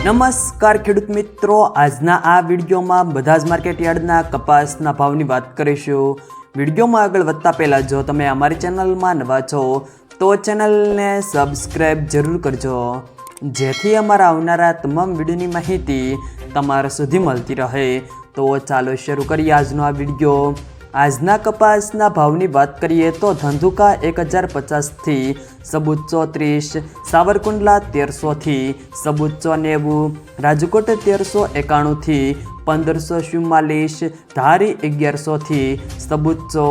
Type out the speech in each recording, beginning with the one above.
નમસ્કાર ખેડૂત મિત્રો, આજના આ વિડીયોમાં બધા જ માર્કેટયાર્ડના કપાસના ભાવની વાત કરીશું। વિડીયોમાં આગળ વધતા પહેલાં જો તમે અમારી ચેનલમાં નવા છો તો ચેનલને સબસ્ક્રાઈબ જરૂર કરજો, જેથી અમારા આવનારા તમામ વિડીયોની માહિતી તમારા સુધી મળતી રહે। તો ચાલો શરૂ કરીએ આજનો આ વિડીયો। આજના કપાસના ભાવની વાત કરીએ તો ધંધુકા 1050 થી સબુચ્ચો 30, સાવરકુંડલા 1300 થી સબુચ્ચો 90, રાજકોટ 1391 થી 1544, ધારી 1100 થી સબુચ્ચો,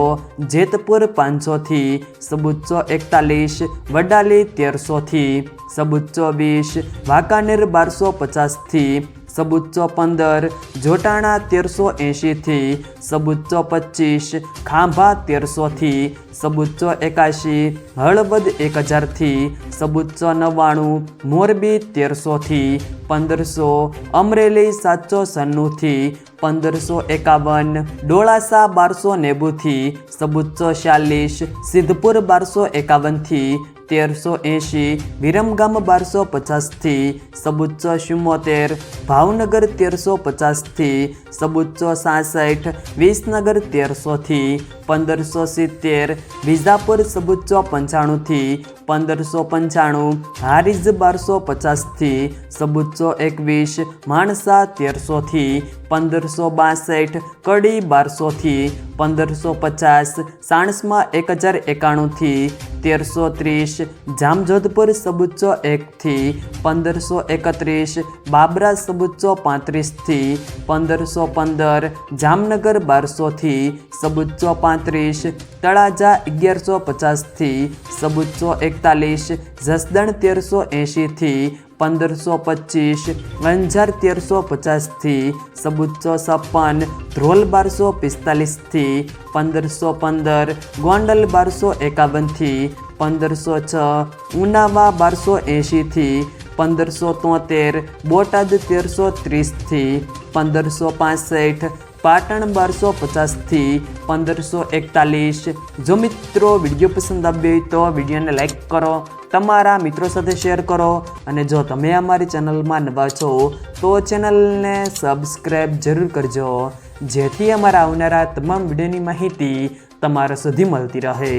જેતપુર 500 થી સબુચ્ચો 41, વડાલી 1300 થી સબુચ્ચો 20, વાંકાનેર 1250 થી સબુચ્ચો 15, જોટાણા 1380 થી સબુચ્ચો 25, ખાંભા 1300 થી સબુચ્ચો 81, હળવદ 1000 થી સબુચ્ચો 99, મોરબી 1300 થી 1500, અમરેલી 796 થી 1551, ડોળાસા 1290 થી સબુચ્ચો 46, સિદ્ધપુર 1251 થી 1380, વિરમગામ 1250 થી સબુચ્ચો 74, ભાવનગર 1350 થી સબુચ્ચો 67, વિસનગર 1300 થી 1570, વિજાપુર સબુચ્ચો 95 થી 1595, હારીજ 1250 થી સબુચ્ચો 21, માણસા 1300 થી 1562, કડી 1200 થી 1550, સાણસમાં 1091 થી 1330, જામજોધપુર સબુચ્ચો 1 થી 1531, બાબરા સબુચ્ચો 35 થી 1515, જામનગર 1200 થી સબુચ્ચો 35, તળાજા 1150 થી સબુચ્ચો 41, જસદણ 1380 થી 1525, અંજાર 1350 થી સબુચ્ચો 56, ધ્રોલ 1245 થી 1515, ગોંડલ 1251 થી 1506, ઉનાવા 1280 થી 1573, બોટાદ 1330 થી 1565, પાટણ 1250 થી 1541। જો મિત્રો વિડીયો પસંદ આવ્યો તો વિડીયોને લાઈક કરો, તમારા મિત્રો સાથે શેર કરો, અને જો તમે અમારી ચેનલમાં નવા છો તો ચેનલને સબસ્ક્રાઈબ જરૂર કરજો, જેથી અમારા આવનારા તમામ વિડીયોની માહિતી તમારા સુધી મળતી રહે।